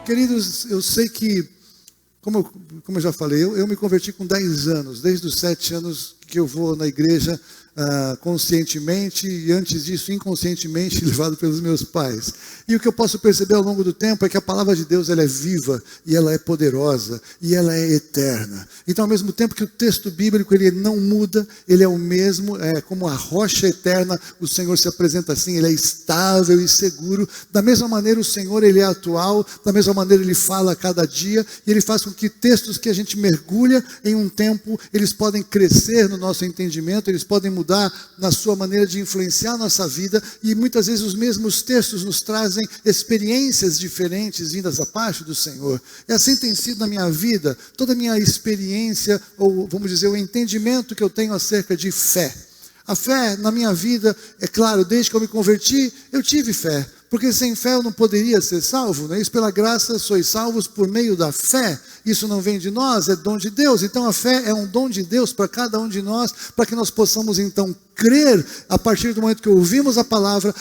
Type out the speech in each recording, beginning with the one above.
Queridos, eu sei que, como eu já falei, eu me converti com 10 anos, desde os 7 anos que eu vou na igreja conscientemente e antes disso inconscientemente levado pelos meus pais. E o que eu posso perceber ao longo do tempo é que a palavra de Deus ela é viva e ela é poderosa e ela é eterna. Então, ao mesmo tempo que o texto bíblico ele não muda, ele é o mesmo, é como a rocha eterna, o Senhor se apresenta assim, ele é estável e seguro. Da mesma maneira o Senhor ele é atual, da mesma maneira ele fala a cada dia e ele faz com que textos que a gente mergulha em um tempo, eles podem crescer no nosso entendimento, eles podem mudar na sua maneira de influenciar a nossa vida, e muitas vezes os mesmos textos nos trazem experiências diferentes vindas da parte do Senhor. E assim tem sido na minha vida, toda a minha experiência, ou vamos dizer, o entendimento que eu tenho acerca de fé. A fé na minha vida, é claro, desde que eu me converti, eu tive fé. Porque sem fé eu não poderia ser salvo, não é isso? Pela graça sois salvos por meio da fé. Isso não vem de nós, é dom de Deus. Então a fé é um dom de Deus para cada um de nós, para que nós possamos então crer a partir do momento que ouvimos a palavra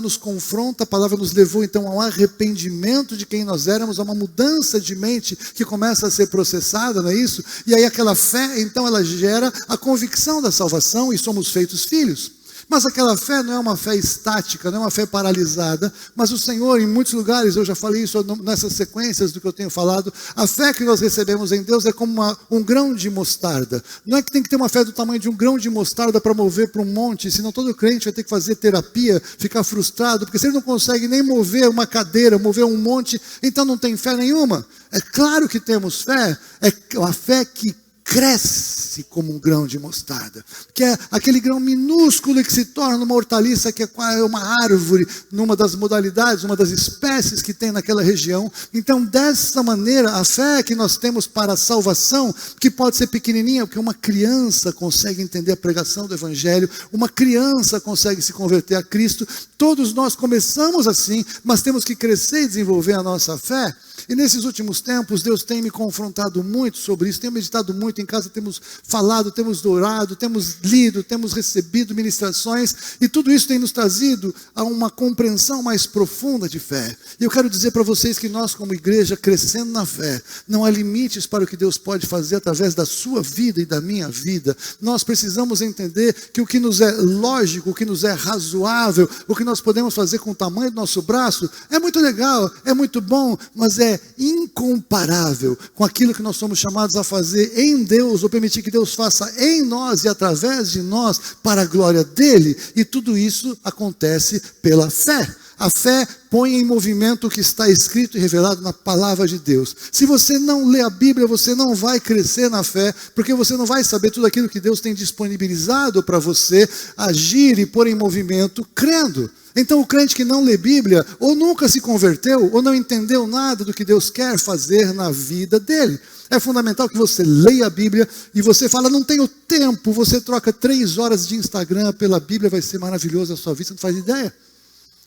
nos confronta, a palavra nos levou então ao arrependimento de quem nós éramos, a uma mudança de mente que começa a ser processada, não é isso? E aí aquela fé, então ela gera a convicção da salvação e somos feitos filhos. Mas aquela fé não é uma fé estática, não é uma fé paralisada, mas o Senhor, em muitos lugares, eu já falei isso nessas sequências do que eu tenho falado, a fé que nós recebemos em Deus é como um grão de mostarda. Não é que tem que ter uma fé do tamanho de um grão de mostarda para mover para um monte, senão todo crente vai ter que fazer terapia, ficar frustrado, porque se ele não consegue nem mover uma cadeira, mover um monte, então não tem fé nenhuma. É claro que temos fé, é a fé que cresce como um grão de mostarda, que é aquele grão minúsculo que se torna uma hortaliça, que é uma árvore, numa das modalidades, uma das espécies que tem naquela região. Então, dessa maneira, a fé que nós temos para a salvação, que pode ser pequenininha, porque uma criança consegue entender a pregação do Evangelho, uma criança consegue se converter a Cristo, todos nós começamos assim, mas temos que crescer e desenvolver a nossa fé. E nesses últimos tempos, Deus tem me confrontado muito sobre isso, tenho meditado muito em casa, temos falado, temos orado, temos lido, temos recebido ministrações, e tudo isso tem nos trazido a uma compreensão mais profunda de fé. E eu quero dizer para vocês que nós, como igreja, crescendo na fé, não há limites para o que Deus pode fazer através da sua vida e da minha vida. Nós precisamos entender que o que nos é lógico, o que nos é razoável, o que nós podemos fazer com o tamanho do nosso braço, é muito legal, é muito bom, mas é incomparável com aquilo que nós somos chamados a fazer em Deus, ou permitir que Deus faça em nós e através de nós para a glória dele. E tudo isso acontece pela fé. A fé põe em movimento o que está escrito e revelado na palavra de Deus. Se você não lê a Bíblia, você não vai crescer na fé, porque você não vai saber tudo aquilo que Deus tem disponibilizado para você agir e pôr em movimento crendo. Então o crente que não lê Bíblia, ou nunca se converteu, ou não entendeu nada do que Deus quer fazer na vida dele. É fundamental que você leia a Bíblia e você fala, não tenho tempo, você troca 3 horas de Instagram pela Bíblia, vai ser maravilhoso a sua vida, você não faz ideia.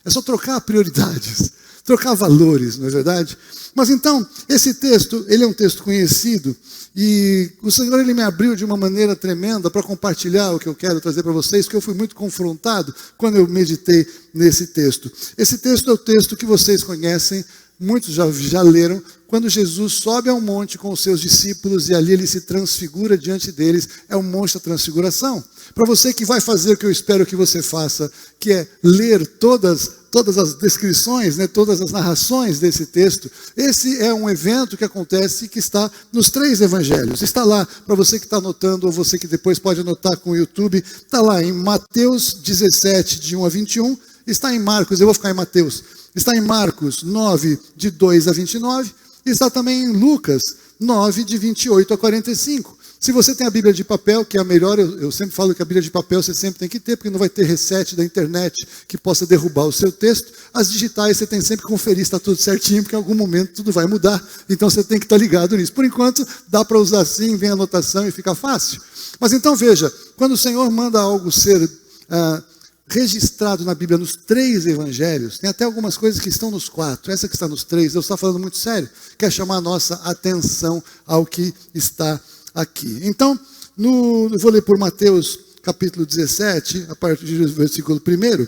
É só trocar prioridades, trocar valores, não é verdade? Mas então, esse texto, ele é um texto conhecido, e o Senhor ele me abriu de uma maneira tremenda para compartilhar o que eu quero trazer para vocês, porque eu fui muito confrontado quando eu meditei nesse texto. Esse texto é o texto que vocês conhecem, muitos já leram, quando Jesus sobe ao monte com os seus discípulos e ali ele se transfigura diante deles, é o monte da transfiguração. Para você que vai fazer o que eu espero que você faça, que é ler todas as descrições, todas as narrações desse texto, esse é um evento que acontece que está nos 3 evangelhos. Está lá, para você que está anotando, ou você que depois pode anotar com o YouTube, está lá em Mateus 17, de 1 a 21, está em Marcos, eu vou ficar em Mateus, está em Marcos 9, de 2 a 29, e está também em Lucas 9, de 28 a 45. Se você tem a Bíblia de papel, que é a melhor, eu sempre falo que a Bíblia de papel você sempre tem que ter, porque não vai ter reset da internet que possa derrubar o seu texto. As digitais você tem sempre que conferir se está tudo certinho, porque em algum momento tudo vai mudar, então você tem que estar ligado nisso. Por enquanto, dá para usar assim, vem a anotação e fica fácil. Mas então veja, quando o Senhor manda algo ser registrado na Bíblia nos 3 evangelhos, tem até algumas coisas que estão nos 4, essa que está nos 3, eu estou falando muito sério, quer chamar a nossa atenção ao que está aqui. Então, eu vou ler por Mateus capítulo 17, a partir do versículo 1,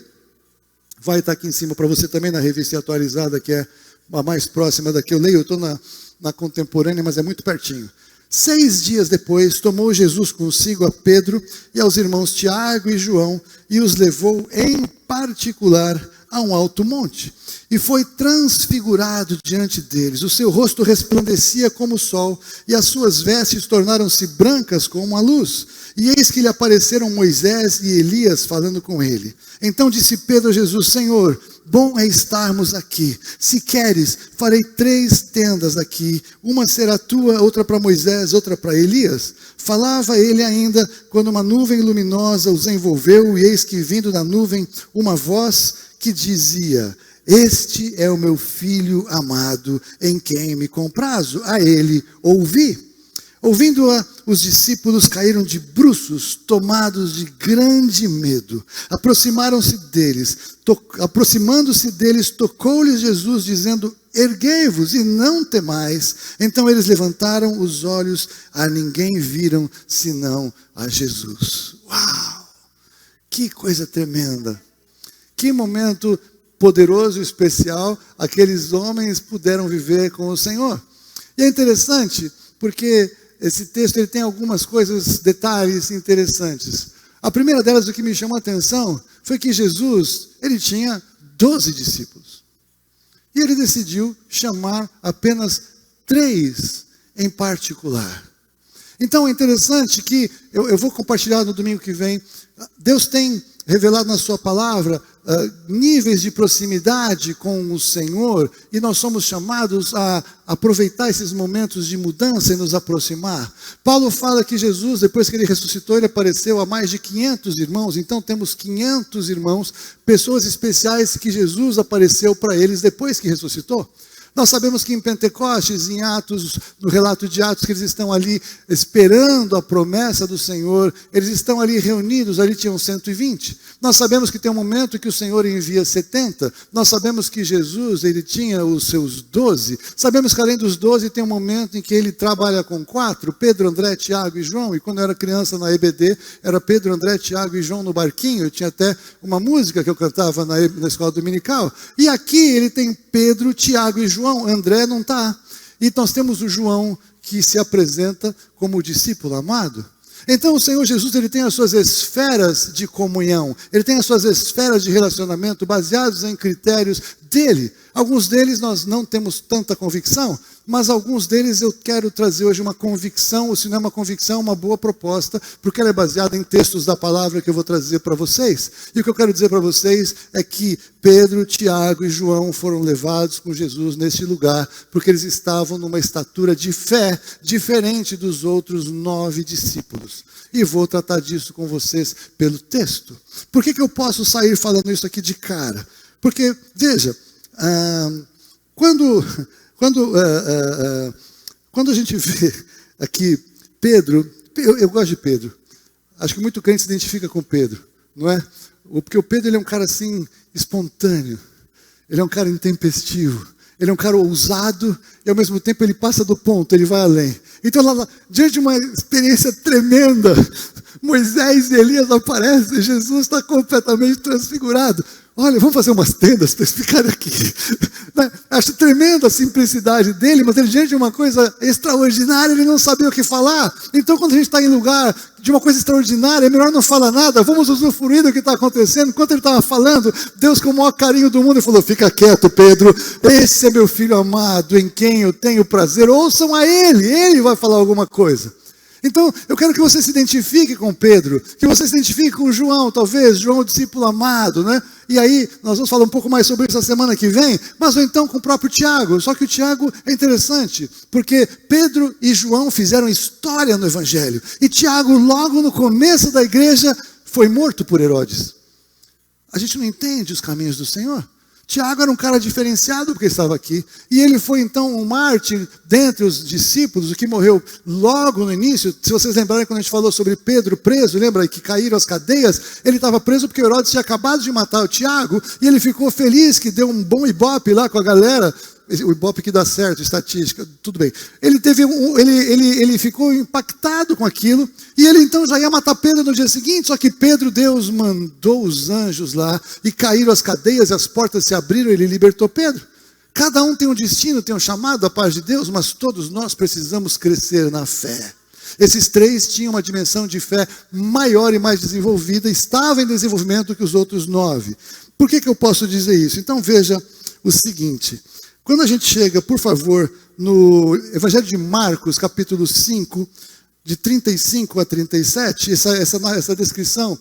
vai estar aqui em cima para você também na revista atualizada, que é a mais próxima daqui, eu leio, eu estou na contemporânea, mas é muito pertinho. 6 dias depois, tomou Jesus consigo a Pedro e aos irmãos Tiago e João e os levou em particular a um alto monte. E foi transfigurado diante deles. O seu rosto resplandecia como o sol e as suas vestes tornaram-se brancas como a luz. E eis que lhe apareceram Moisés e Elias falando com ele. Então disse Pedro a Jesus: Senhor, bom é estarmos aqui. Se queres, farei 3 tendas aqui. Uma será tua, outra para Moisés, outra para Elias. Falava ele ainda, quando uma nuvem luminosa os envolveu, e eis que vindo da nuvem uma voz que dizia: Este é o meu filho amado, em quem me comprazo. A ele ouvi. Ouvindo-a, os discípulos caíram de bruços, tomados de grande medo. Aproximando-se deles, tocou-lhes Jesus, dizendo: Erguei-vos e não temais. Então eles levantaram os olhos, a ninguém viram, senão a Jesus. Uau! Que coisa tremenda! Que momento poderoso e especial aqueles homens puderam viver com o Senhor. E é interessante, porque esse texto ele tem algumas coisas, detalhes interessantes. A primeira delas, o que me chamou a atenção, foi que Jesus, ele tinha 12 discípulos. E ele decidiu chamar apenas 3 em particular. Então é interessante que, eu vou compartilhar no domingo que vem, Deus tem revelado na sua palavra níveis de proximidade com o Senhor, e nós somos chamados a aproveitar esses momentos de mudança e nos aproximar. Paulo fala que Jesus, depois que ele ressuscitou, ele apareceu a mais de 500 irmãos, então temos 500 irmãos, pessoas especiais que Jesus apareceu para eles depois que ressuscitou. Nós sabemos que em Pentecostes, em Atos, no relato de Atos, que eles estão ali esperando a promessa do Senhor, eles estão ali reunidos, ali tinham 120. Nós sabemos que tem um momento que o Senhor envia 70, nós sabemos que Jesus, ele tinha os seus 12, sabemos que além dos 12 tem um momento em que ele trabalha com 4, Pedro, André, Tiago e João, e quando eu era criança na EBD, era Pedro, André, Tiago e João no barquinho, eu tinha até uma música que eu cantava na escola dominical, e aqui ele tem Pedro, Tiago e João, André não está. E nós temos o João que se apresenta como o discípulo amado. Então o Senhor Jesus, ele tem as suas esferas de comunhão, ele tem as suas esferas de relacionamento baseados em critérios dele. Alguns deles nós não temos tanta convicção, mas alguns deles eu quero trazer hoje uma convicção, ou se não é uma convicção, uma boa proposta, porque ela é baseada em textos da palavra que eu vou trazer para vocês. E o que eu quero dizer para vocês é que Pedro, Tiago e João foram levados com Jesus neste lugar, porque eles estavam numa estatura de fé diferente dos outros 9 discípulos. E vou tratar disso com vocês pelo texto. Por que eu posso sair falando isso aqui de cara? Porque, veja, quando a gente vê aqui Pedro, eu gosto de Pedro, acho que muito crente se identifica com Pedro, não é? Porque o Pedro ele é um cara assim, espontâneo, ele é um cara intempestivo, ele é um cara ousado e ao mesmo tempo ele passa do ponto, ele vai além. Então lá, diante de uma experiência tremenda, Moisés e Elias aparecem, Jesus está completamente transfigurado. Olha, vamos fazer umas tendas para explicar aqui. Acho tremenda a simplicidade dele, mas ele, diante de uma coisa extraordinária, ele não sabia o que falar. Então, quando a gente está em lugar de uma coisa extraordinária, é melhor não falar nada, vamos usufruir do que está acontecendo. Enquanto ele estava falando, Deus, com o maior carinho do mundo, falou: fica quieto, Pedro, esse é meu filho amado, em quem eu tenho prazer, ouçam a ele vai falar alguma coisa. Então, eu quero que você se identifique com Pedro, que você se identifique com João, talvez, João, o discípulo amado, né? E aí, nós vamos falar um pouco mais sobre isso a semana que vem, mas ou então com o próprio Tiago. Só que o Tiago é interessante, porque Pedro e João fizeram história no Evangelho. E Tiago, logo no começo da igreja, foi morto por Herodes. A gente não entende os caminhos do Senhor. Tiago era um cara diferenciado porque estava aqui. E ele foi então um mártir dentre os discípulos, o que morreu logo no início. Se vocês lembrarem quando a gente falou sobre Pedro preso, lembra que caíram as cadeias? Ele estava preso porque Herodes tinha acabado de matar o Tiago. E ele ficou feliz que deu um bom ibope lá com a galera. O ibope que dá certo, estatística, tudo bem. Ele ficou impactado com aquilo, e ele então já ia matar Pedro no dia seguinte, só que Pedro, Deus mandou os anjos lá, e caíram as cadeias, as portas se abriram, ele libertou Pedro. Cada um tem um destino, tem um chamado da parte de Deus, mas todos nós precisamos crescer na fé. Esses 3 tinham uma dimensão de fé maior e mais desenvolvida, estavam em desenvolvimento que os outros 9. Por que eu posso dizer isso? Então veja o seguinte, quando a gente chega, por favor, no Evangelho de Marcos, capítulo 5, de 35 a 37, essa descrição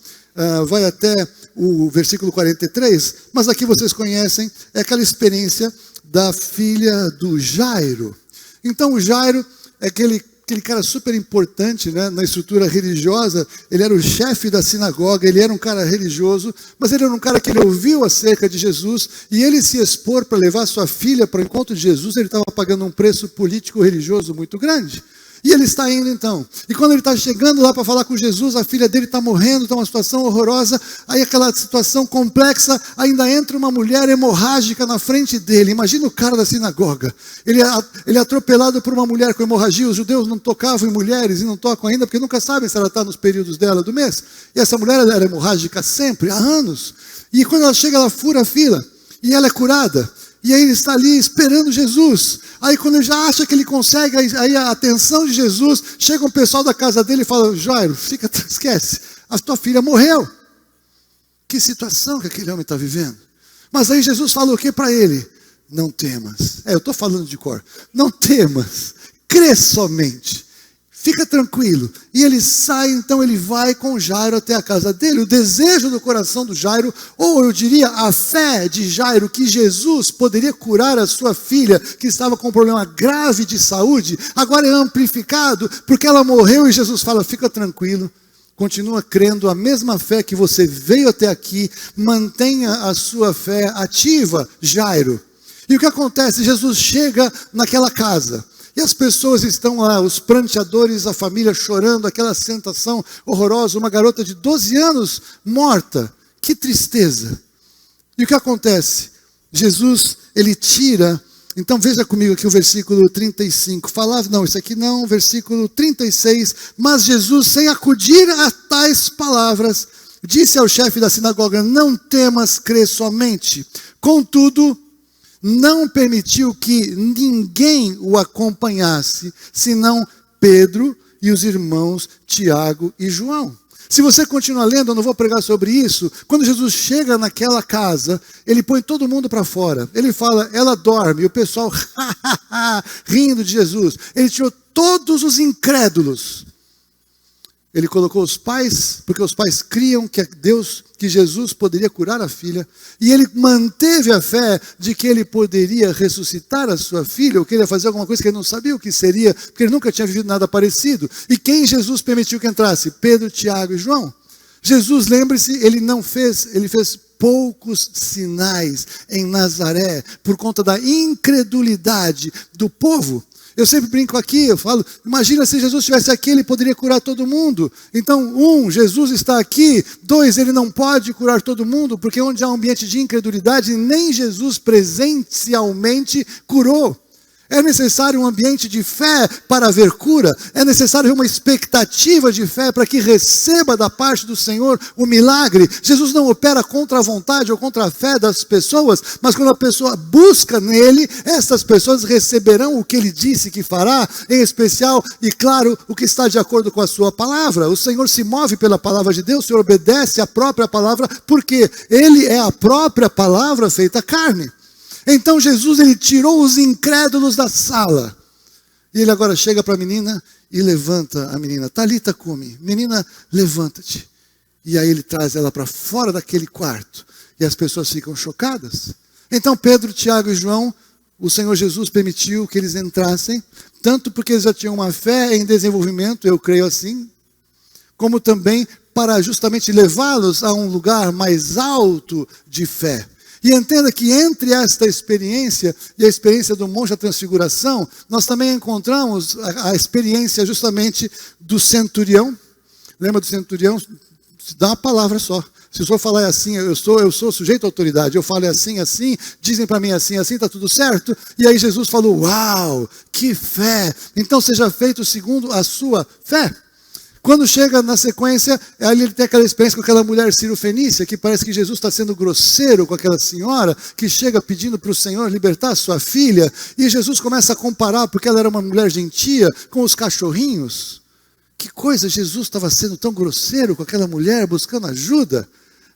vai até o versículo 43, mas aqui vocês conhecem, é aquela experiência da filha do Jairo. Então o Jairo é aquele cara super importante, né, na estrutura religiosa, ele era o chefe da sinagoga, ele era um cara religioso, mas ele era um cara que ele ouviu acerca de Jesus, e ele se expor para levar sua filha para o encontro de Jesus, ele estava pagando um preço político-religioso muito grande. E ele está indo então, e quando ele está chegando lá para falar com Jesus, a filha dele está morrendo, está uma situação horrorosa, aí aquela situação complexa, ainda entra uma mulher hemorrágica na frente dele. Imagina o cara da sinagoga, ele é atropelado por uma mulher com hemorragia. Os judeus não tocavam em mulheres, e não tocam ainda, porque nunca sabem se ela está nos períodos dela do mês, e essa mulher era hemorrágica sempre, há anos, e quando ela chega, ela fura a fila, e ela é curada. E aí ele está ali esperando Jesus. Aí quando ele já acha que ele consegue, aí a atenção de Jesus, chega um pessoal da casa dele e fala: Jairo, esquece, a tua filha morreu. Que situação que aquele homem está vivendo. Mas aí Jesus falou o que para ele? Não temas. Eu estou falando de cor. Não temas, crê somente. Fica tranquilo. E ele sai, então ele vai com Jairo até a casa dele. O desejo do coração do Jairo, ou eu diria a fé de Jairo, que Jesus poderia curar a sua filha, que estava com um problema grave de saúde, agora é amplificado, porque ela morreu e Jesus fala: fica tranquilo, continua crendo, a mesma fé que você veio até aqui, mantenha a sua fé ativa, Jairo. E o que acontece? Jesus chega naquela casa. E as pessoas estão lá, os pranteadores, a família chorando, aquela sentação horrorosa, uma garota de 12 anos morta. Que tristeza. E o que acontece? Jesus, ele tira, então veja comigo aqui o versículo 35. Isso aqui não, versículo 36. Mas Jesus, sem acudir a tais palavras, disse ao chefe da sinagoga: não temas, crê somente. Contudo, não permitiu que ninguém o acompanhasse, senão Pedro e os irmãos Tiago e João. Se você continuar lendo, eu não vou pregar sobre isso. Quando Jesus chega naquela casa, ele põe todo mundo para fora. Ele fala: ela dorme. E o pessoal rindo de Jesus. Ele tirou todos os incrédulos. Ele colocou os pais, porque os pais criam que Jesus poderia curar a filha, e ele manteve a fé de que ele poderia ressuscitar a sua filha, ou que ele ia fazer alguma coisa que ele não sabia o que seria, porque ele nunca tinha vivido nada parecido. E quem Jesus permitiu que entrasse? Pedro, Tiago e João. Jesus, lembre-se, ele fez poucos sinais em Nazaré, por conta da incredulidade do povo. Eu sempre brinco aqui, eu falo, imagina se Jesus estivesse aqui, ele poderia curar todo mundo. Então, Jesus está aqui. 2, ele não pode curar todo mundo, porque onde há um ambiente de incredulidade, nem Jesus presencialmente curou. É necessário um ambiente de fé para haver cura. É necessário uma expectativa de fé para que receba da parte do Senhor o milagre. Jesus não opera contra a vontade ou contra a fé das pessoas, mas quando a pessoa busca nele, essas pessoas receberão o que ele disse que fará, em especial, e claro, o que está de acordo com a sua palavra. O Senhor se move pela palavra de Deus, o Senhor obedece à própria palavra, porque ele é a própria palavra feita carne. Então Jesus, ele tirou os incrédulos da sala. E ele agora chega para a menina e levanta a menina. Talita cumi, menina, levanta-te. E aí ele traz ela para fora daquele quarto. E as pessoas ficam chocadas. Então Pedro, Tiago e João, o Senhor Jesus permitiu que eles entrassem, tanto porque eles já tinham uma fé em desenvolvimento, eu creio assim, como também para justamente levá-los a um lugar mais alto de fé. E entenda que entre esta experiência e a experiência do Monte da Transfiguração, nós também encontramos a experiência justamente do centurião. Lembra do centurião? Dá uma palavra só. Se o senhor falar assim, eu sou sujeito à autoridade, eu falo assim, dizem para mim assim, está tudo certo? E aí Jesus falou: uau, que fé! Então seja feito segundo a sua fé. Quando chega na sequência, ali ele tem aquela experiência com aquela mulher cirofenícia, que parece que Jesus está sendo grosseiro com aquela senhora, que chega pedindo para o Senhor libertar sua filha, e Jesus começa a comparar, porque ela era uma mulher gentia, com os cachorrinhos. Que coisa, Jesus estava sendo tão grosseiro com aquela mulher, buscando ajuda?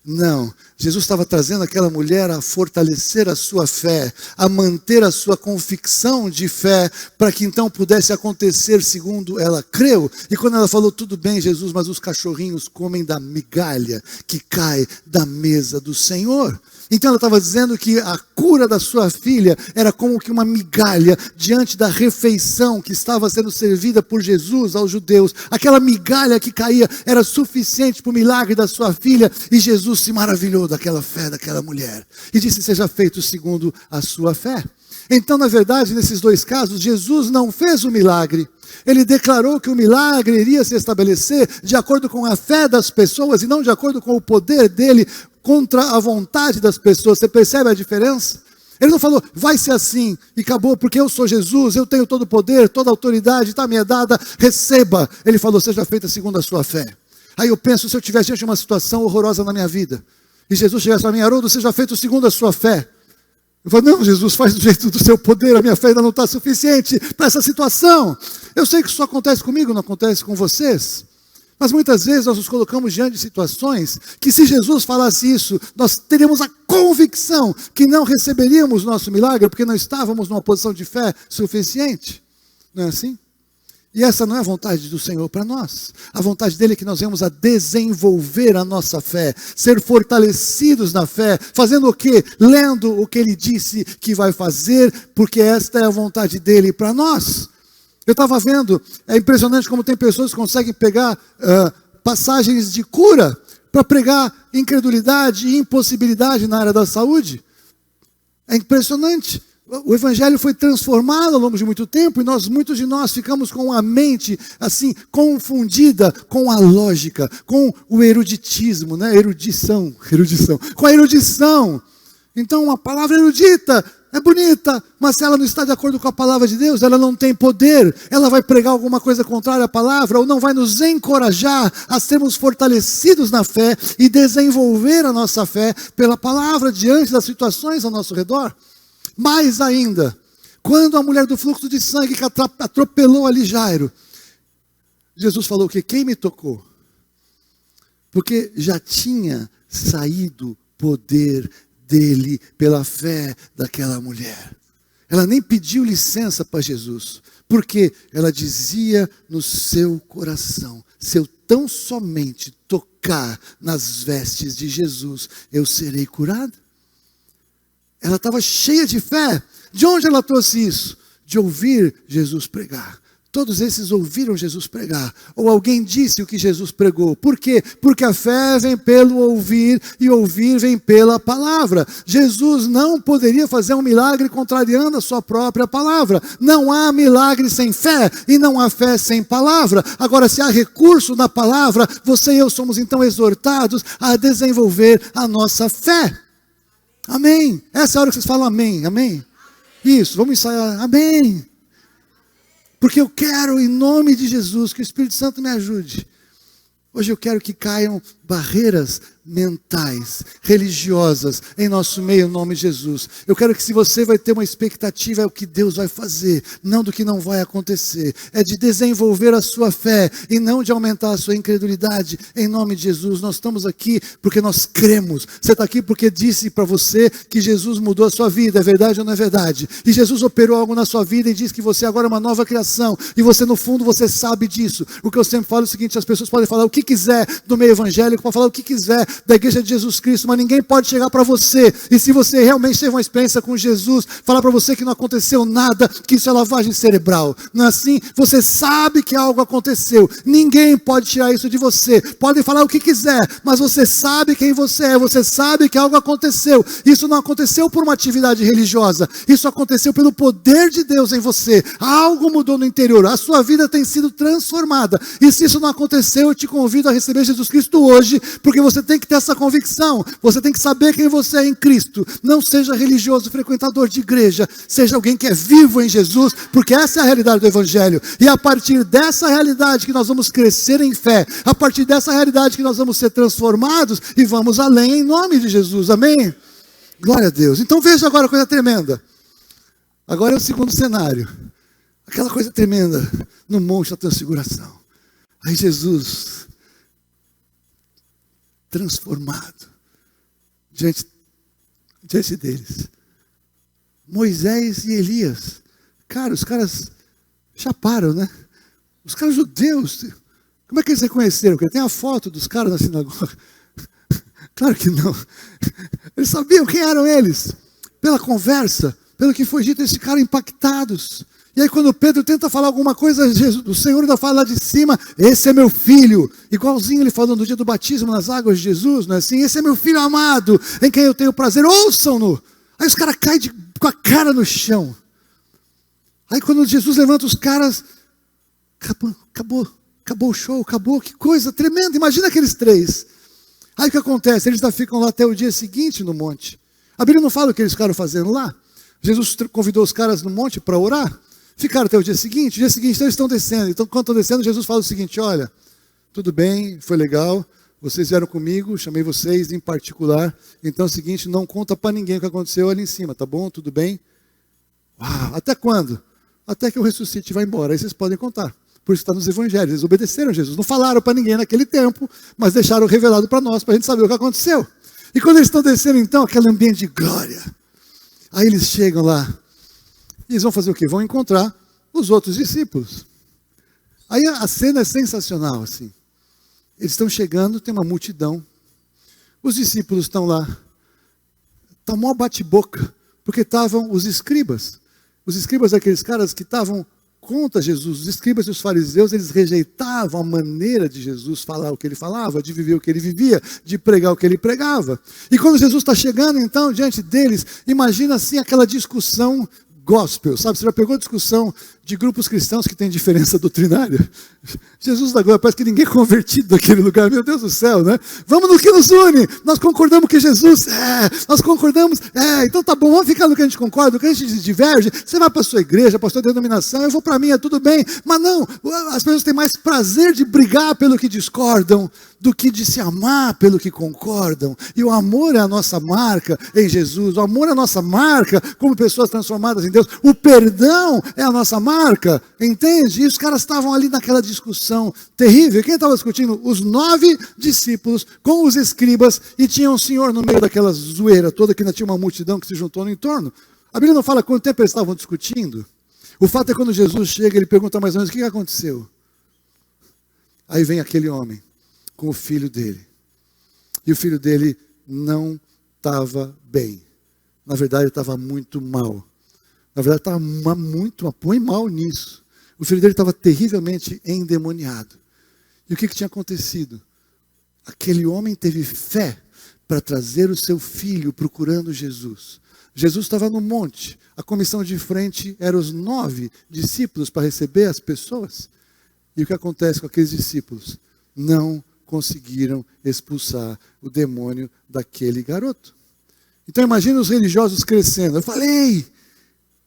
Não, Jesus estava trazendo aquela mulher a fortalecer a sua fé, a manter a sua convicção de fé, para que então pudesse acontecer segundo ela creu. E quando ela falou, tudo bem, Jesus, mas os cachorrinhos comem da migalha que cai da mesa do Senhor. Então ela estava dizendo que a cura da sua filha era como que uma migalha diante da refeição que estava sendo servida por Jesus aos judeus. Aquela migalha que caía era suficiente para o milagre da sua filha, e Jesus se maravilhou daquela fé daquela mulher e disse, seja feito segundo a sua fé. Então, na verdade, nesses dois casos, Jesus não fez o milagre. Ele declarou que o milagre iria se estabelecer de acordo com a fé das pessoas e não de acordo com o poder dele contra a vontade das pessoas. Você percebe a diferença? Ele não falou, vai ser assim, e acabou, porque eu sou Jesus, eu tenho todo o poder, toda a autoridade, está me dada, receba. Ele falou, seja feita segundo a sua fé. Aí eu penso, se eu tivesse diante de uma situação horrorosa na minha vida, e Jesus chegasse para mim, Haroldo, seja feito segundo a sua fé. Eu falo, não, Jesus, faz do jeito do seu poder, a minha fé ainda não está suficiente para essa situação. Eu sei que isso acontece comigo, não acontece com vocês. Mas muitas vezes nós nos colocamos diante de situações que, se Jesus falasse isso, nós teríamos a convicção que não receberíamos nosso milagre, porque não estávamos numa posição de fé suficiente. Não é assim? E essa não é a vontade do Senhor para nós. A vontade dele é que nós venhamos a desenvolver a nossa fé, ser fortalecidos na fé, fazendo o quê? Lendo o que ele disse que vai fazer, porque esta é a vontade dele para nós. Eu estava vendo, é impressionante como tem pessoas que conseguem pegar passagens de cura para pregar incredulidade e impossibilidade na área da saúde. É impressionante. O evangelho foi transformado ao longo de muito tempo e muitos de nós ficamos com a mente assim confundida com a lógica, com o eruditismo, né? Erudição, com a erudição. Então, a palavra erudita é bonita, mas se ela não está de acordo com a palavra de Deus, ela não tem poder, ela vai pregar alguma coisa contrária à palavra, ou não vai nos encorajar a sermos fortalecidos na fé e desenvolver a nossa fé pela palavra diante das situações ao nosso redor. Mais ainda, quando a mulher do fluxo de sangue que atropelou ali Jairo, Jesus falou que quem me tocou? Porque já tinha saído poder dele pela fé daquela mulher. Ela nem pediu licença para Jesus, porque ela dizia no seu coração, se eu tão somente tocar nas vestes de Jesus, eu serei curada. Ela estava cheia de fé. De onde ela trouxe isso? De ouvir Jesus pregar. Todos esses ouviram Jesus pregar. Ou alguém disse o que Jesus pregou. Por quê? Porque a fé vem pelo ouvir e ouvir vem pela palavra. Jesus não poderia fazer um milagre contrariando a sua própria palavra. Não há milagre sem fé e não há fé sem palavra. Agora, se há recurso na palavra, você e eu somos então exortados a desenvolver a nossa fé. Amém. Essa é a hora que vocês falam amém. Amém. Isso, vamos ensaiar. Amém. Porque eu quero, em nome de Jesus, que o Espírito Santo me ajude. Hoje eu quero que caiam barreiras mentais, religiosas, em nosso meio, em nome de Jesus. Eu quero que, se você vai ter uma expectativa, é o que Deus vai fazer, não do que não vai acontecer. É de desenvolver a sua fé e não de aumentar a sua incredulidade, em nome de Jesus. Nós estamos aqui porque nós cremos. Você está aqui porque disse para você que Jesus mudou a sua vida, é verdade ou não é verdade? E Jesus operou algo na sua vida e diz que você agora é uma nova criação, e você no fundo, você sabe disso. O que eu sempre falo é o seguinte, as pessoas podem falar o que quiser do meio evangélico, podem falar o que quiser da igreja de Jesus Cristo, mas ninguém pode chegar para você, e se você realmente teve uma experiência com Jesus, falar para você que não aconteceu nada, que isso é lavagem cerebral. Não é assim? Você sabe que algo aconteceu, ninguém pode tirar isso de você. Podem falar o que quiser, mas você sabe quem você é, você sabe que algo aconteceu. Isso não aconteceu por uma atividade religiosa, isso aconteceu pelo poder de Deus em você. Algo mudou no interior, a sua vida tem sido transformada, e se isso não aconteceu, eu te convido a receber Jesus Cristo hoje, porque você tem que ter essa convicção. Você tem que saber quem você é em Cristo. Não seja religioso, frequentador de igreja. Seja alguém que é vivo em Jesus, porque essa é a realidade do Evangelho. E é a partir dessa realidade que nós vamos crescer em fé. A partir dessa realidade que nós vamos ser transformados e vamos além em nome de Jesus. Amém? Glória a Deus. Então veja agora a coisa tremenda. Agora é o segundo cenário. Aquela coisa tremenda no Monte da Transfiguração. Aí Jesus, transformado, diante deles. Moisés e Elias. Cara, os caras chaparam, né? Os caras judeus. Como é que eles reconheceram? Porque tem a foto dos caras na sinagoga. Claro que não. Eles sabiam quem eram eles. Pela conversa, pelo que foi dito, eles ficaram impactados. E aí quando Pedro tenta falar alguma coisa, o Senhor ainda fala lá de cima, esse é meu filho. Igualzinho ele falou no dia do batismo nas águas de Jesus, não é assim? Esse é meu filho amado, em quem eu tenho prazer, ouçam-no. Aí os caras caem com a cara no chão. Aí quando Jesus levanta os caras, acabou o show, acabou, que coisa tremenda. Imagina aqueles três. Aí o que acontece? Eles ainda ficam lá até o dia seguinte no monte. A Bíblia não fala o que eles ficaram fazendo lá. Jesus convidou os caras no monte para orar. Ficaram até o dia seguinte. Então eles estão descendo. Então quando estão descendo, Jesus fala o seguinte: olha, tudo bem, foi legal, vocês vieram comigo, chamei vocês em particular. Então é o seguinte, não conta para ninguém o que aconteceu ali em cima, tá bom? Tudo bem? Uau, até quando? Até que eu ressuscite e vá embora. Aí vocês podem contar. Por isso está nos evangelhos. Eles obedeceram a Jesus. Não falaram para ninguém naquele tempo, mas deixaram revelado para nós, para a gente saber o que aconteceu. E quando eles estão descendo então, aquele ambiente de glória. Aí eles chegam lá. E eles vão fazer o quê? Vão encontrar os outros discípulos. Aí a cena é sensacional, assim. Eles estão chegando, tem uma multidão. Os discípulos estão lá. Está mó bate-boca, porque estavam os escribas. Os escribas, aqueles caras que estavam contra Jesus. Os escribas e os fariseus, eles rejeitavam a maneira de Jesus falar o que ele falava, de viver o que ele vivia, de pregar o que ele pregava. E quando Jesus está chegando, então, diante deles, imagina assim aquela discussão gospel, sabe? Você já pegou a discussão de grupos cristãos que têm diferença doutrinária? Jesus da glória, parece que ninguém é convertido naquele lugar, meu Deus do céu, né? Vamos no que nos une, nós concordamos que Jesus nós concordamos, então tá bom, vamos ficar no que a gente concorda, no que a gente diverge, você vai para a sua igreja, para a sua denominação, eu vou para a minha, tudo bem, mas não, as pessoas têm mais prazer de brigar pelo que discordam, do que de se amar pelo que concordam, e o amor é a nossa marca em Jesus, o amor é a nossa marca como pessoas transformadas em Deus, o perdão é a nossa marca, entende? E os caras estavam ali naquela discussão terrível. Quem estava discutindo? Os 9 discípulos com os escribas, e tinha um senhor no meio daquela zoeira toda, que ainda tinha uma multidão que se juntou no entorno. A Bíblia não fala quanto tempo eles estavam discutindo. O fato é que quando Jesus chega, ele pergunta mais ou menos: o que aconteceu? Aí vem aquele homem com o filho dele. E o filho dele não estava bem. Na verdade, estava muito mal. Na verdade, estava muito, põe mal nisso. O filho dele estava terrivelmente endemoniado. E o que tinha acontecido? Aquele homem teve fé para trazer o seu filho procurando Jesus. Jesus estava no monte. A comissão de frente era os 9 discípulos para receber as pessoas. E o que acontece com aqueles discípulos? Não conseguiram expulsar o demônio daquele garoto. Então imagina os religiosos crescendo. Eu falei,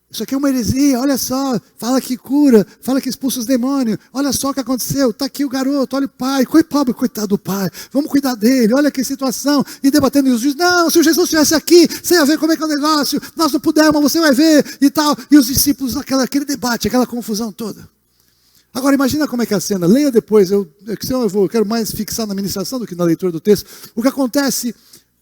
isso aqui é uma heresia, olha só, fala que cura, fala que expulsa os demônios, olha só o que aconteceu, está aqui o garoto, olha o pai, pobre, coitado do pai, vamos cuidar dele, olha que situação, e debatendo, e os juízes, não, se o Jesus estivesse aqui, você ia ver como é que é o negócio, nós não pudemos, você vai ver, e tal, e os discípulos, aquele debate, aquela confusão toda. Agora imagina como é que é a cena, leia depois, eu quero mais fixar na ministração do que na leitura do texto. O que acontece,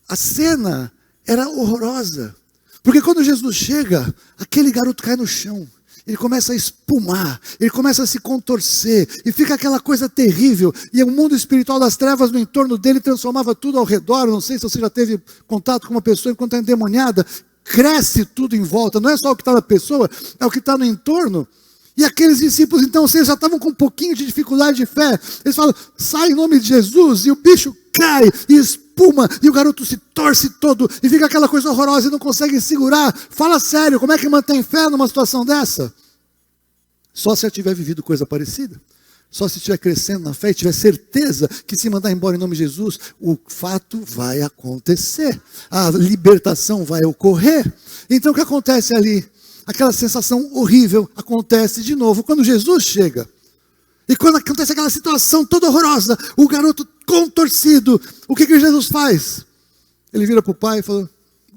a cena era horrorosa, porque quando Jesus chega, aquele garoto cai no chão, ele começa a espumar, ele começa a se contorcer, e fica aquela coisa terrível, e o mundo espiritual das trevas no entorno dele transformava tudo ao redor. Eu não sei se você já teve contato com uma pessoa enquanto está endemoniada, cresce tudo em volta, não é só o que está na pessoa, é o que está no entorno. E aqueles discípulos, então, vocês já estavam com um pouquinho de dificuldade de fé. Eles falam, sai em nome de Jesus, e o bicho cai, e espuma, e o garoto se torce todo, e fica aquela coisa horrorosa, e não consegue segurar. Fala sério, como é que mantém fé numa situação dessa? Só se já tiver vivido coisa parecida. Só se estiver crescendo na fé e tiver certeza que se mandar embora em nome de Jesus, o fato vai acontecer. A libertação vai ocorrer. Então o que acontece ali? Aquela sensação horrível acontece de novo quando Jesus chega. E quando acontece aquela situação toda horrorosa, o garoto contorcido, o que Jesus faz? Ele vira para o pai e fala: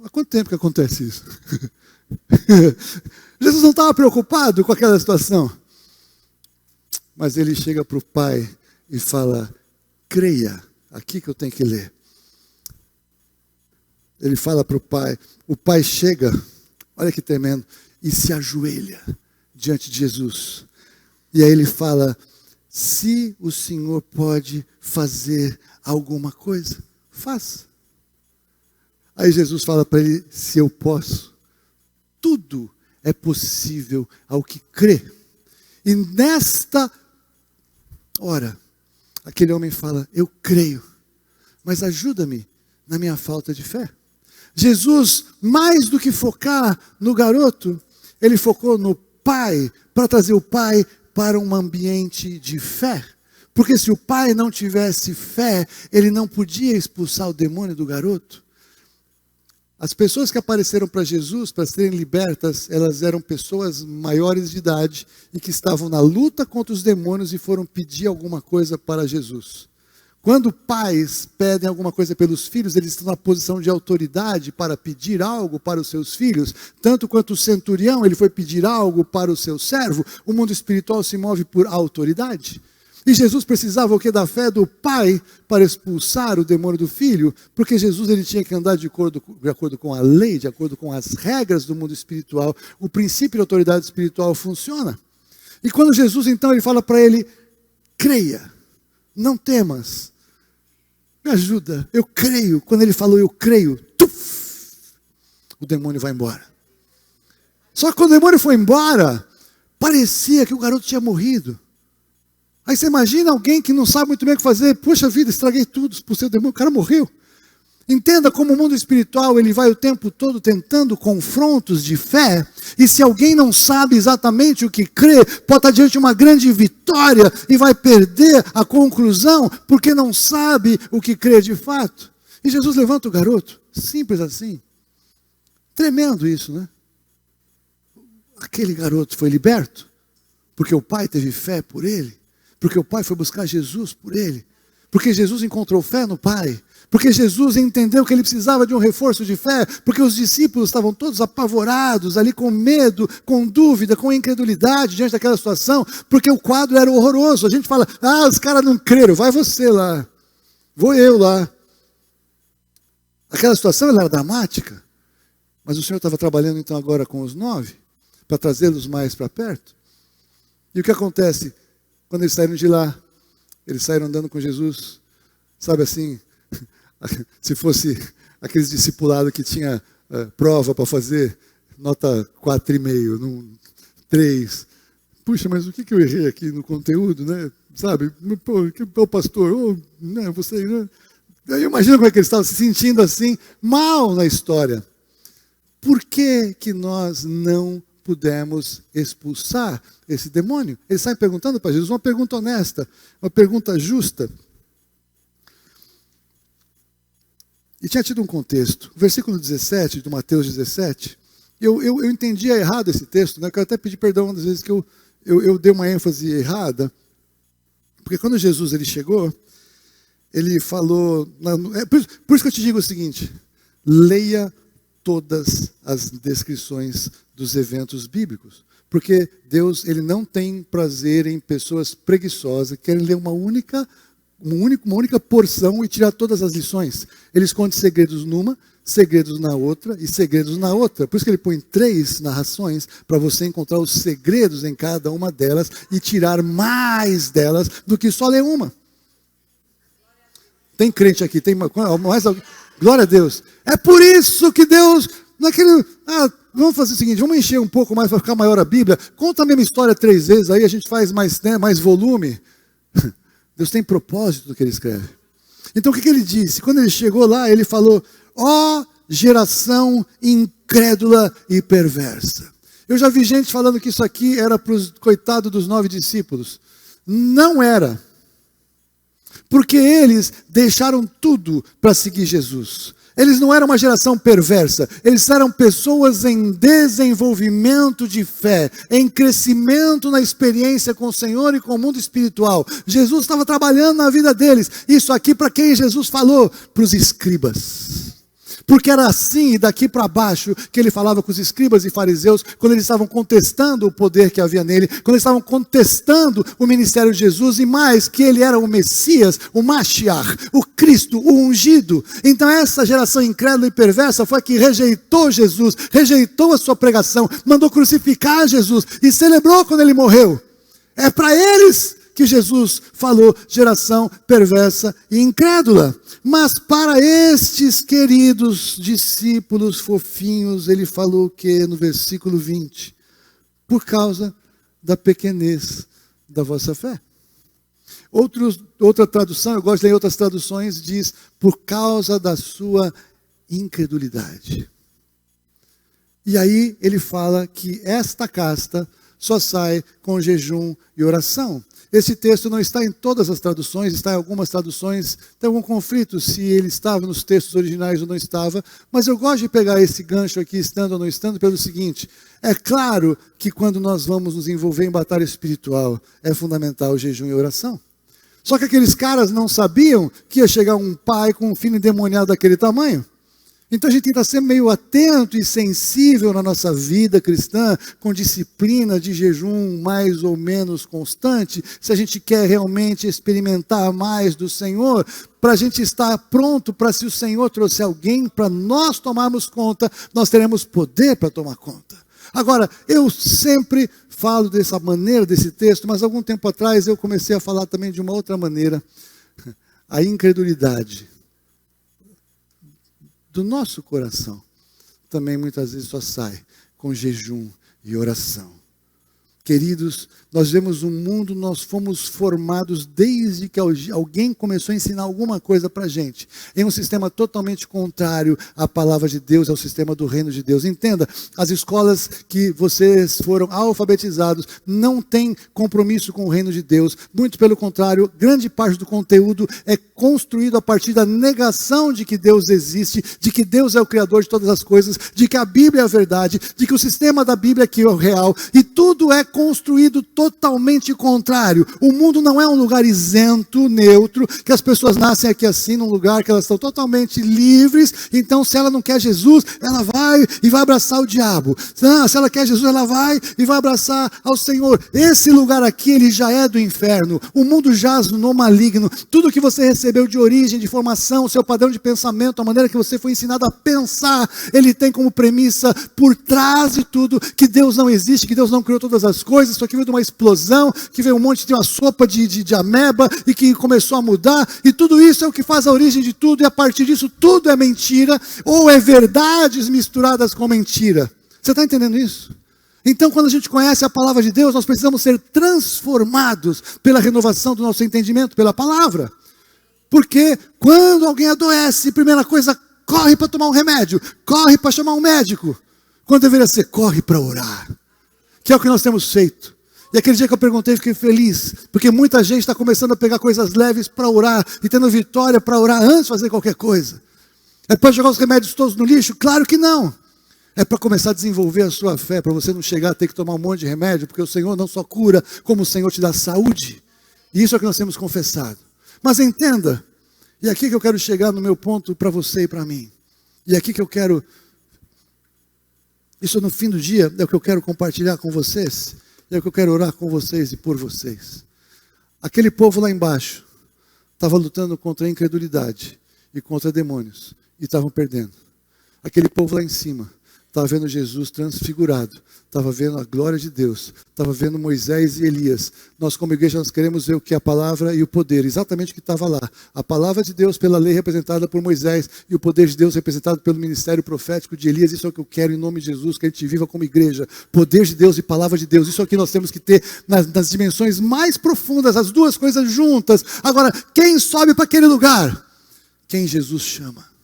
há quanto tempo que acontece isso? Jesus não estava preocupado com aquela situação. Mas ele chega para o pai e fala: creia, aqui que eu tenho que ler. Ele fala para o pai chega, olha que tremendo, e se ajoelha diante de Jesus. E aí ele fala: se o Senhor pode fazer alguma coisa, faça. Aí Jesus fala para ele: se eu posso, tudo é possível ao que crê. E nesta hora, aquele homem fala: eu creio, mas ajuda-me na minha falta de fé. Jesus, mais do que focar no garoto, ele focou no pai, para trazer o pai para um ambiente de fé. Porque se o pai não tivesse fé, ele não podia expulsar o demônio do garoto. As pessoas que apareceram para Jesus para serem libertas, elas eram pessoas maiores de idade e que estavam na luta contra os demônios e foram pedir alguma coisa para Jesus. Quando pais pedem alguma coisa pelos filhos, eles estão na posição de autoridade para pedir algo para os seus filhos. Tanto quanto o centurião, ele foi pedir algo para o seu servo. O mundo espiritual se move por autoridade. E Jesus precisava o quê? Da fé do pai para expulsar o demônio do filho, porque Jesus ele tinha que andar de acordo com a lei, de acordo com as regras do mundo espiritual. O princípio de autoridade espiritual funciona. E quando Jesus então ele fala para ele: creia, não temas, me ajuda, eu creio. Quando ele falou eu creio, o demônio vai embora. Só que quando o demônio foi embora, parecia que o garoto tinha morrido. Aí você imagina alguém que não sabe muito bem o que fazer: puxa vida, estraguei tudo por ser demônio, o cara morreu. Entenda como o mundo espiritual ele vai o tempo todo tentando confrontos de fé, e se alguém não sabe exatamente o que crê, pode estar diante de uma grande vitória e vai perder a conclusão porque não sabe o que crê de fato. E Jesus levanta o garoto, simples assim. Tremendo isso, né? Aquele garoto foi liberto porque o pai teve fé por ele. Porque o pai foi buscar Jesus por ele. Porque Jesus encontrou fé no pai. Porque Jesus entendeu que ele precisava de um reforço de fé. Porque os discípulos estavam todos apavorados, ali com medo, com dúvida, com incredulidade diante daquela situação. Porque o quadro era horroroso. A gente fala: ah, os caras não creram, vai você lá. Vou eu lá. Aquela situação ela era dramática. Mas o Senhor estava trabalhando então agora com os 9, para trazê-los mais para perto. E o que acontece? Quando eles saíram de lá, eles saíram andando com Jesus, sabe assim, se fosse aqueles discipulados que tinha prova para fazer, nota 4,5, 3. Puxa, mas o que eu errei aqui no conteúdo, né? Sabe, pô, pastor, né, você, né? Eu imagino como é que eles estavam se sentindo assim, mal na história. Por que nós não pudemos expulsar esse demônio? Eles saem perguntando para Jesus uma pergunta honesta, uma pergunta justa. E tinha tido um contexto. O versículo 17 de Mateus 17, eu entendia errado esse texto, né? Eu quero até pedir perdão das vezes que eu dei uma ênfase errada, porque quando Jesus ele chegou, ele falou, por isso que eu te digo o seguinte: leia todas as descrições dos eventos bíblicos, porque Deus ele não tem prazer em pessoas preguiçosas que querem ler uma única porção e tirar todas as lições. Ele esconde segredos numa, segredos na outra e segredos na outra. Por isso que ele põe 3 narrações para você encontrar os segredos em cada uma delas e tirar mais delas do que só ler uma. Tem crente aqui, tem mais alguém? Glória a Deus. É por isso que Deus, vamos fazer o seguinte, vamos encher um pouco mais para ficar maior a Bíblia. Conta a mesma história 3 vezes, aí a gente faz mais, né, mais volume. Deus tem propósito do que ele escreve. Então o que ele disse? Quando ele chegou lá, ele falou: ó geração incrédula e perversa. Eu já vi gente falando que isso aqui era para os coitados dos 9 discípulos. Não era. Porque eles deixaram tudo para seguir Jesus. Eles não eram uma geração perversa, eles eram pessoas em desenvolvimento de fé, em crescimento na experiência com o Senhor e com o mundo espiritual. Jesus estava trabalhando na vida deles. Isso aqui para quem Jesus falou? Para os escribas. Porque era assim, e daqui para baixo, que ele falava com os escribas e fariseus, quando eles estavam contestando o poder que havia nele, quando eles estavam contestando o ministério de Jesus, e mais, que ele era o Messias, o Mashiach, o Cristo, o ungido. Então essa geração incrédula e perversa foi a que rejeitou Jesus, rejeitou a sua pregação, mandou crucificar Jesus, e celebrou quando ele morreu. É para eles que Jesus falou, geração perversa e incrédula. Mas para estes queridos discípulos fofinhos, ele falou o que no versículo 20? Por causa da pequenez da vossa fé. Outra tradução, eu gosto de ler outras traduções, diz, por causa da sua incredulidade. E aí ele fala que esta casta só sai com jejum e oração. Esse texto não está em todas as traduções, está em algumas traduções, tem algum conflito se ele estava nos textos originais ou não estava, mas eu gosto de pegar esse gancho aqui, estando ou não estando, pelo seguinte: é claro que quando nós vamos nos envolver em batalha espiritual, é fundamental o jejum e a oração. Só que aqueles caras não sabiam que ia chegar um pai com um filho endemoniado daquele tamanho. Então a gente tem que estar sempre meio atento e sensível na nossa vida cristã, com disciplina de jejum mais ou menos constante, se a gente quer realmente experimentar mais do Senhor, para a gente estar pronto para, se o Senhor trouxer alguém para nós tomarmos conta, nós teremos poder para tomar conta. Agora, eu sempre falo dessa maneira, desse texto, mas algum tempo atrás eu comecei a falar também de uma outra maneira, a incredulidade do nosso coração também muitas vezes só sai com jejum e oração. Queridos, nós vemos um mundo, nós fomos formados desde que alguém começou a ensinar alguma coisa para a gente, em um sistema totalmente contrário à palavra de Deus, ao sistema do reino de Deus. Entenda, as escolas que vocês foram alfabetizados não têm compromisso com o reino de Deus, muito pelo contrário, grande parte do conteúdo é construído a partir da negação de que Deus existe, de que Deus é o Criador de todas as coisas, de que a Bíblia é a verdade, de que o sistema da Bíblia aqui é o real, e tudo é construído totalmente contrário. O mundo não é um lugar isento, neutro, que as pessoas nascem aqui assim, num lugar que elas estão totalmente livres, então se ela não quer Jesus, ela vai e vai abraçar o diabo. Se ela quer Jesus, ela vai e vai abraçar ao Senhor. Esse lugar aqui, ele já é do inferno. O mundo jaz no maligno. Tudo que você recebeu de origem, de formação, o seu padrão de pensamento, a maneira que você foi ensinado a pensar, ele tem como premissa, por trás de tudo, que Deus não existe, que Deus não criou todas as coisas. Isso aqui veio de uma explosão, que veio um monte de uma sopa de ameba e que começou a mudar, e tudo isso é o que faz a origem de tudo, e a partir disso tudo é mentira, ou é verdades misturadas com mentira. Você está entendendo isso? Então, quando a gente conhece a palavra de Deus, nós precisamos ser transformados pela renovação do nosso entendimento, pela palavra. Porque quando alguém adoece, primeira coisa, corre para tomar um remédio, corre para chamar um médico, quando deveria ser, corre para orar. Que é o que nós temos feito. E aquele dia que eu perguntei, fiquei feliz, porque muita gente está começando a pegar coisas leves para orar, e tendo vitória para orar antes de fazer qualquer coisa. É para jogar os remédios todos no lixo? Claro que não. É para começar a desenvolver a sua fé, para você não chegar a ter que tomar um monte de remédio, porque o Senhor não só cura, como o Senhor te dá saúde. E isso é o que nós temos confessado. Mas entenda, e aqui que eu quero chegar no meu ponto para você e para mim. E aqui que eu quero... Isso no fim do dia é o que eu quero compartilhar com vocês, é o que eu quero orar com vocês e por vocês. Aquele povo lá embaixo estava lutando contra a incredulidade e contra demônios, e estavam perdendo. Aquele povo lá em cima estava vendo Jesus transfigurado, estava vendo a glória de Deus, estava vendo Moisés e Elias. Nós como igreja nós queremos ver o que é a palavra e o poder, exatamente o que estava lá. A palavra de Deus pela lei representada por Moisés e o poder de Deus representado pelo ministério profético de Elias. Isso é o que eu quero em nome de Jesus, que a gente viva como igreja. Poder de Deus e palavra de Deus, isso aqui nós temos que ter nas dimensões mais profundas, as duas coisas juntas. Agora, quem sobe para aquele lugar? Quem Jesus chama.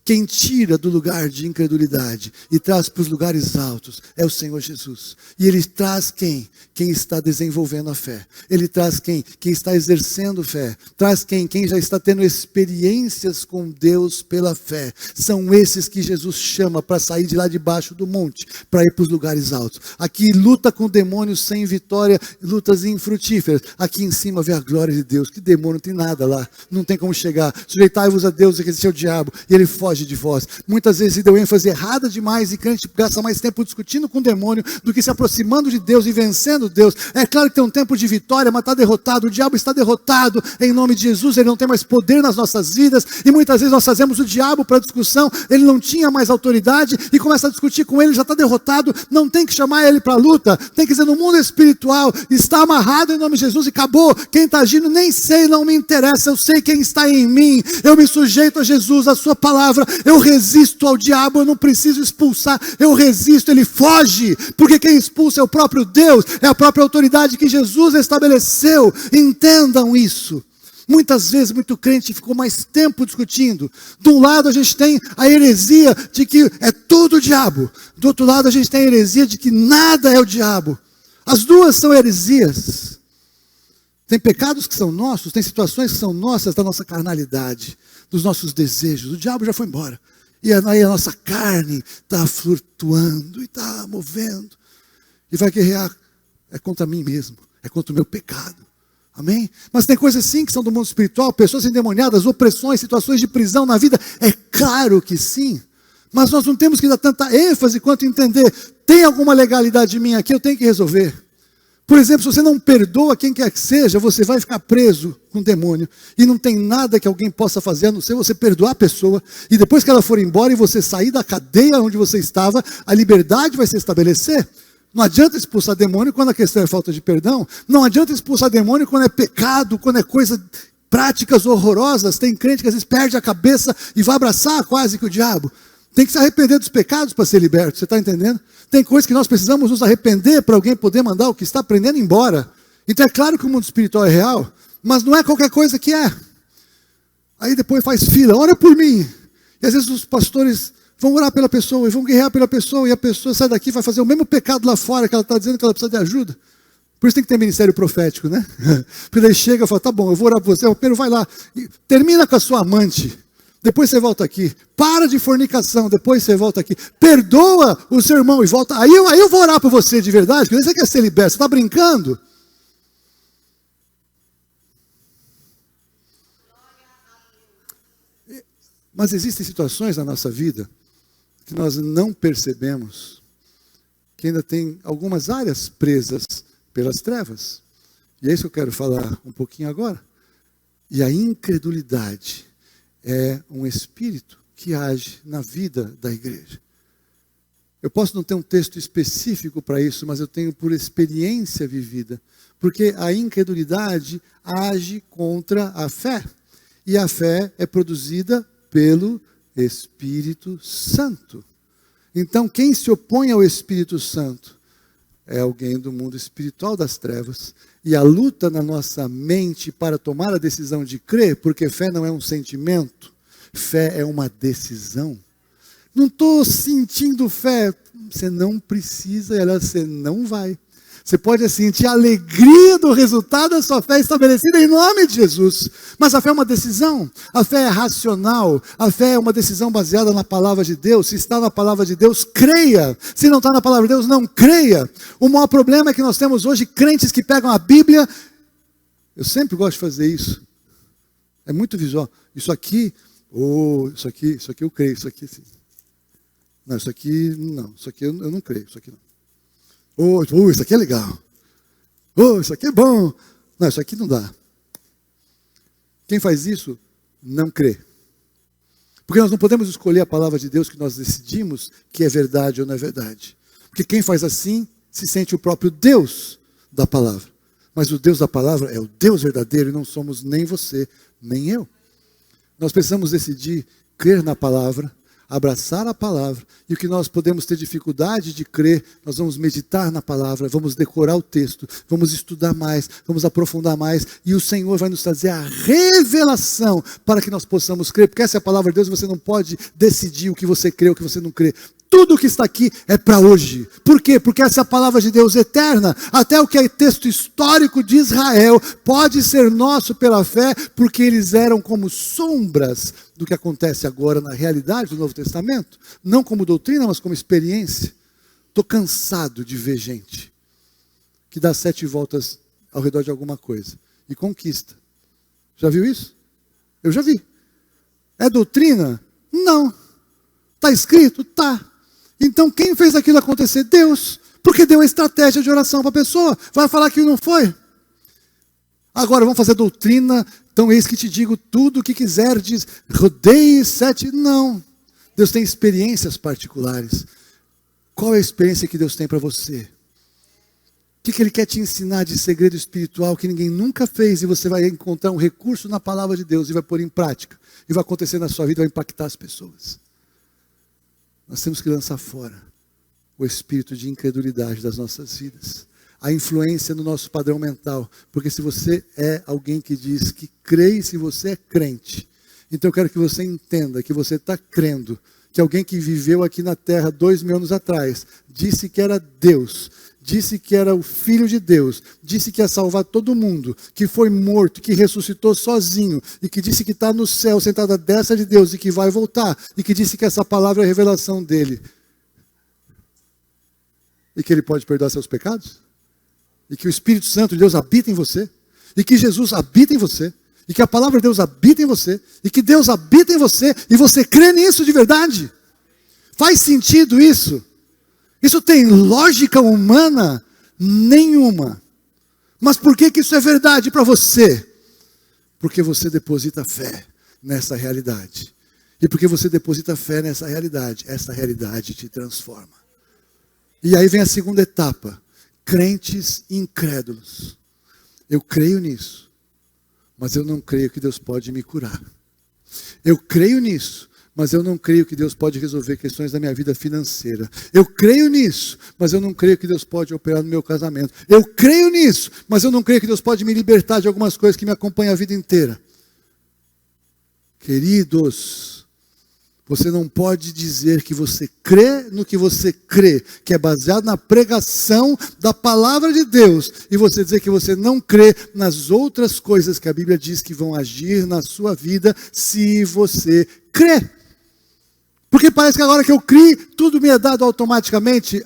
Quem tira do lugar de incredulidade e traz para os lugares altos é o Senhor Jesus. E Ele traz quem? Quem está desenvolvendo a fé. Ele traz quem? Quem está exercendo fé. Traz quem? Quem já está tendo experiências com Deus pela fé. São esses que Jesus chama para sair de lá debaixo do monte, para ir para os lugares altos. Aqui luta com demônios sem vitória, lutas infrutíferas. Aqui em cima vê a glória de Deus. Que demônio, não tem nada lá. Não tem como chegar. Sujeitai-vos a Deus e resistir ao diabo. E ele foge de vós. Muitas vezes se deu ênfase errada demais e crente gasta mais tempo discutindo com o demônio do que se aproximando de Deus e vencendo Deus. É claro que tem um tempo de vitória, mas está derrotado. O diabo está derrotado em nome de Jesus. Ele não tem mais poder nas nossas vidas e muitas vezes nós fazemos o diabo para discussão. Ele não tinha mais autoridade e começa a discutir com ele, já está derrotado. Não tem que chamar ele para a luta. Tem que dizer, no mundo espiritual está amarrado em nome de Jesus e acabou. Quem está agindo nem sei, não me interessa. Eu sei quem está em mim. Eu me sujeito a Jesus, a sua palavra. Eu resisto ao diabo, eu não preciso expulsar, eu resisto, ele foge, porque quem expulsa é o próprio Deus, é a própria autoridade que Jesus estabeleceu. Entendam isso. Muitas vezes, muito crente ficou mais tempo discutindo. De um lado a gente tem a heresia de que é tudo o diabo, do outro lado a gente tem a heresia de que nada é o diabo. As duas são heresias. Tem pecados que são nossos, tem situações que são nossas, da nossa carnalidade, dos nossos desejos. O diabo já foi embora. E aí a nossa carne está flutuando e está movendo. E vai guerrear. É contra mim mesmo. É contra o meu pecado. Amém? Mas tem coisas sim que são do mundo espiritual. Pessoas endemoniadas, opressões, situações de prisão na vida. É claro que sim. Mas nós não temos que dar tanta ênfase quanto entender. Tem alguma legalidade minha aqui, eu tenho que resolver. Por exemplo, se você não perdoa quem quer que seja, você vai ficar preso com o demônio. E não tem nada que alguém possa fazer, a não ser você perdoar a pessoa. E depois que ela for embora e você sair da cadeia onde você estava, a liberdade vai se estabelecer. Não adianta expulsar demônio quando a questão é falta de perdão. Não adianta expulsar demônio quando é pecado, quando é coisa, práticas horrorosas. Tem crente que às vezes perde a cabeça e vai abraçar quase que o diabo. Tem que se arrepender dos pecados para ser liberto, você está entendendo? Tem coisas que nós precisamos nos arrepender para alguém poder mandar o que está aprendendo embora. Então é claro que o mundo espiritual é real, mas não é qualquer coisa que é. Aí depois faz fila, ora por mim. E às vezes os pastores vão orar pela pessoa e vão guerrear pela pessoa, e a pessoa sai daqui e vai fazer o mesmo pecado lá fora que ela está dizendo que ela precisa de ajuda. Por isso tem que ter ministério profético, né? Porque daí chega e fala, tá bom, eu vou orar por você, primeiro vai lá, e termina com a sua amante. Depois você volta aqui. Para de fornicação. Depois você volta aqui. Perdoa o seu irmão e volta. Aí eu vou orar por você de verdade. Porque você quer ser liberto. Você está brincando? Mas existem situações na nossa vida que nós não percebemos. Que ainda tem algumas áreas presas pelas trevas. E é isso que eu quero falar um pouquinho agora. E a incredulidade é um espírito que age na vida da igreja. Eu posso não ter um texto específico para isso, mas eu tenho por experiência vivida. Porque a incredulidade age contra a fé. E a fé é produzida pelo Espírito Santo. Então, quem se opõe ao Espírito Santo é alguém do mundo espiritual das trevas. E a luta na nossa mente para tomar a decisão de crer, porque fé não é um sentimento, fé é uma decisão. Não estou sentindo fé. Você não precisa, você não vai. Você pode sentir a alegria do resultado da sua fé estabelecida em nome de Jesus. Mas a fé é uma decisão. A fé é racional. A fé é uma decisão baseada na palavra de Deus. Se está na palavra de Deus, creia. Se não está na palavra de Deus, não creia. O maior problema é que nós temos hoje crentes que pegam a Bíblia. Eu sempre gosto de fazer isso. É muito visual. Isso aqui eu creio. Isso aqui sim. Não, isso aqui não. Isso aqui eu não creio. Isso aqui não. Isso aqui é legal. Isso aqui é bom. Não, isso aqui não dá. Quem faz isso, não crê. Porque nós não podemos escolher a palavra de Deus que nós decidimos que é verdade ou não é verdade. Porque quem faz assim, se sente o próprio Deus da palavra. Mas o Deus da palavra é o Deus verdadeiro e não somos nem você, nem eu. Nós precisamos decidir crer na palavra, abraçar a palavra. E o que nós podemos ter dificuldade de crer, nós vamos meditar na palavra, vamos decorar o texto, vamos estudar mais, vamos aprofundar mais. E o Senhor vai nos trazer a revelação para que nós possamos crer. Porque essa é a palavra de Deus, você não pode decidir o que você crê, o que você não crê. Tudo o que está aqui é para hoje. Por quê? Porque essa é a palavra de Deus eterna. Até o que é texto histórico de Israel pode ser nosso pela fé, porque eles eram como sombras do que acontece agora na realidade do Novo Testamento. Não como doutrina, mas como experiência. Estou cansado de ver gente que dá 7 voltas ao redor de alguma coisa e conquista. Já viu isso? Eu já vi. É doutrina? Não. Está escrito? Tá. Então quem fez aquilo acontecer? Deus. Porque deu a estratégia de oração para a pessoa. Vai falar que não foi? Agora vamos fazer doutrina. Então eis que te digo tudo o que quiserdes. Rodeie 7. Não. Deus tem experiências particulares. Qual é a experiência que Deus tem para você? O que Ele quer te ensinar de segredo espiritual que ninguém nunca fez, e você vai encontrar um recurso na palavra de Deus e vai pôr em prática. E vai acontecer na sua vida, vai impactar as pessoas. Nós temos que lançar fora o espírito de incredulidade das nossas vidas. A influência no nosso padrão mental. Porque se você é alguém que diz que crê, e se você é crente, então eu quero que você entenda que você está crendo que alguém que viveu aqui na terra 2000 anos atrás, disse que era Deus, disse que era o Filho de Deus, disse que ia salvar todo mundo, que foi morto, que ressuscitou sozinho, e que disse que está no céu, sentado à destra de Deus, e que vai voltar, e que disse que essa palavra é a revelação dele. E que ele pode perdoar seus pecados? E que o Espírito Santo de Deus habita em você? E que Jesus habita em você? E que a palavra de Deus habita em você? E que Deus habita em você? E você crê nisso de verdade? Faz sentido isso? Isso tem lógica humana? Nenhuma. Mas por que isso é verdade para você? Porque você deposita fé nessa realidade. E porque você deposita fé nessa realidade, essa realidade te transforma. E aí vem a segunda etapa. Crentes incrédulos. Eu creio nisso, mas eu não creio que Deus pode me curar. Eu creio nisso, mas eu não creio que Deus pode resolver questões da minha vida financeira. Eu creio nisso, mas eu não creio que Deus pode operar no meu casamento. Eu creio nisso, mas eu não creio que Deus pode me libertar de algumas coisas que me acompanham a vida inteira. Queridos, você não pode dizer que você crê no que você crê, que é baseado na pregação da palavra de Deus, e você dizer que você não crê nas outras coisas que a Bíblia diz que vão agir na sua vida, se você crê. Porque parece que agora que eu criei, tudo me é dado automaticamente.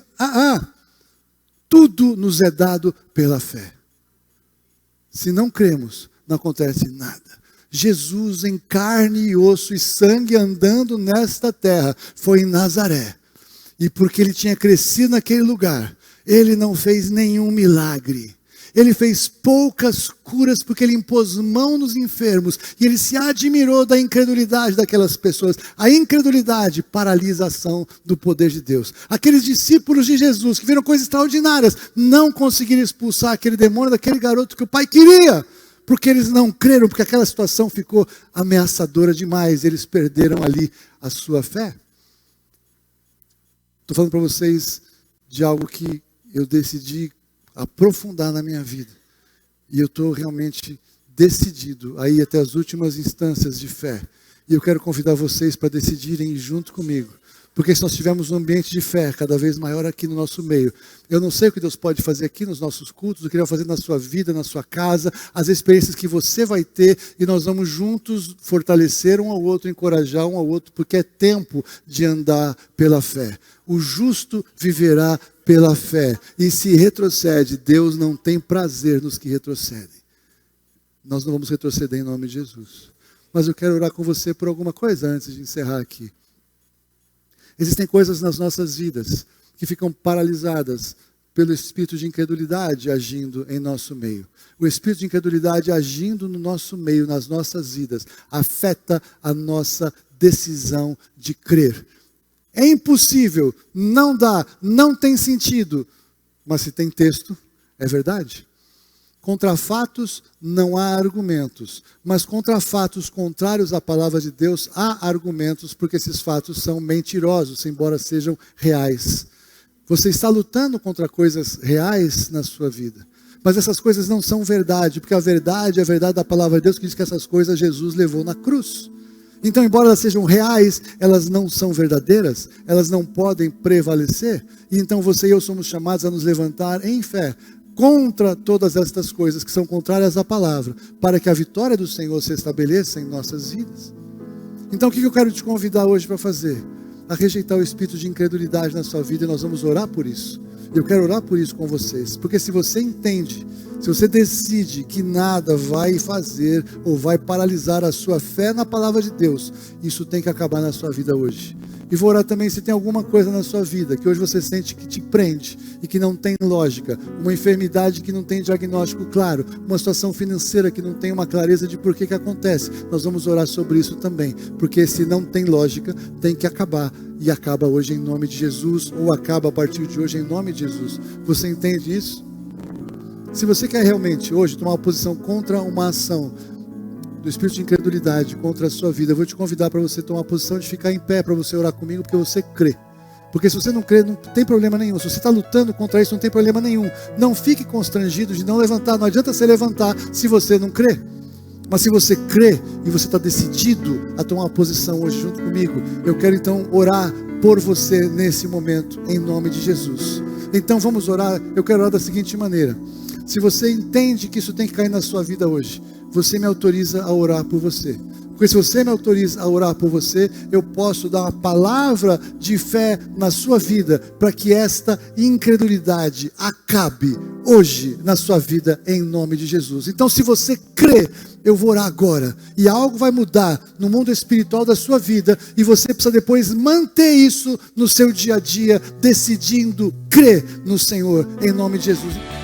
Tudo nos é dado pela fé. Se não cremos, não acontece nada. Jesus em carne e osso e sangue andando nesta terra, foi em Nazaré. E porque ele tinha crescido naquele lugar, ele não fez nenhum milagre. Ele fez poucas curas porque ele impôs mão nos enfermos. E ele se admirou da incredulidade daquelas pessoas. A incredulidade paralisa a ação do poder de Deus. Aqueles discípulos de Jesus que viram coisas extraordinárias, não conseguiram expulsar aquele demônio daquele garoto que o pai queria. Porque eles não creram, porque aquela situação ficou ameaçadora demais. Eles perderam ali a sua fé. Estou falando para vocês de algo que eu decidi aprofundar na minha vida. E eu estou realmente decidido a ir até as últimas instâncias de fé. E eu quero convidar vocês para decidirem ir junto comigo. Porque se nós tivermos um ambiente de fé cada vez maior aqui no nosso meio, eu não sei o que Deus pode fazer aqui nos nossos cultos, o que Ele vai fazer na sua vida, na sua casa, as experiências que você vai ter, e nós vamos juntos fortalecer um ao outro, encorajar um ao outro, porque é tempo de andar pela fé. O justo viverá pela fé, e se retrocede, Deus não tem prazer nos que retrocedem. Nós não vamos retroceder em nome de Jesus. Mas eu quero orar com você por alguma coisa antes de encerrar aqui. Existem coisas nas nossas vidas que ficam paralisadas pelo espírito de incredulidade agindo em nosso meio. O espírito de incredulidade agindo no nosso meio, nas nossas vidas, afeta a nossa decisão de crer. É impossível, não dá, não tem sentido. Mas se tem texto, é verdade. Contra fatos não há argumentos, mas contra fatos contrários à palavra de Deus há argumentos, porque esses fatos são mentirosos, embora sejam reais. Você está lutando contra coisas reais na sua vida, mas essas coisas não são verdade, porque a verdade é a verdade da palavra de Deus, que diz que essas coisas Jesus levou na cruz. Então, embora elas sejam reais, elas não são verdadeiras, elas não podem prevalecer, e então você e eu somos chamados a nos levantar em fé, contra todas estas coisas que são contrárias à palavra, para que a vitória do Senhor se estabeleça em nossas vidas. Então o que eu quero te convidar hoje para fazer? A rejeitar o espírito de incredulidade na sua vida, e nós vamos orar por isso. Eu quero orar por isso com vocês, porque se você entende, se você decide que nada vai fazer ou vai paralisar a sua fé na palavra de Deus, isso tem que acabar na sua vida hoje. E vou orar também se tem alguma coisa na sua vida que hoje você sente que te prende e que não tem lógica, uma enfermidade que não tem diagnóstico claro, uma situação financeira que não tem uma clareza de por que acontece. Nós vamos orar sobre isso também, porque se não tem lógica, tem que acabar, e acaba hoje em nome de Jesus, ou acaba a partir de hoje em nome de Jesus. Você entende isso? Se você quer realmente hoje tomar uma posição contra uma ação do espírito de incredulidade contra a sua vida, eu vou te convidar para você tomar a posição de ficar em pé, para você orar comigo, porque você crê. Porque se você não crê, não tem problema nenhum. Se você está lutando contra isso, não tem problema nenhum. Não fique constrangido de não levantar. Não adianta você levantar se você não crê. Mas se você crê e você está decidido a tomar uma posição hoje junto comigo, eu quero então orar por você nesse momento, em nome de Jesus. Então vamos orar. Eu quero orar da seguinte maneira: se você entende que isso tem que cair na sua vida hoje, você me autoriza a orar por você. Porque se você me autoriza a orar por você, eu posso dar uma palavra de fé na sua vida, para que esta incredulidade acabe hoje na sua vida, em nome de Jesus. Então, se você crê, eu vou orar agora, e algo vai mudar no mundo espiritual da sua vida, e você precisa depois manter isso no seu dia a dia, decidindo crer no Senhor, em nome de Jesus.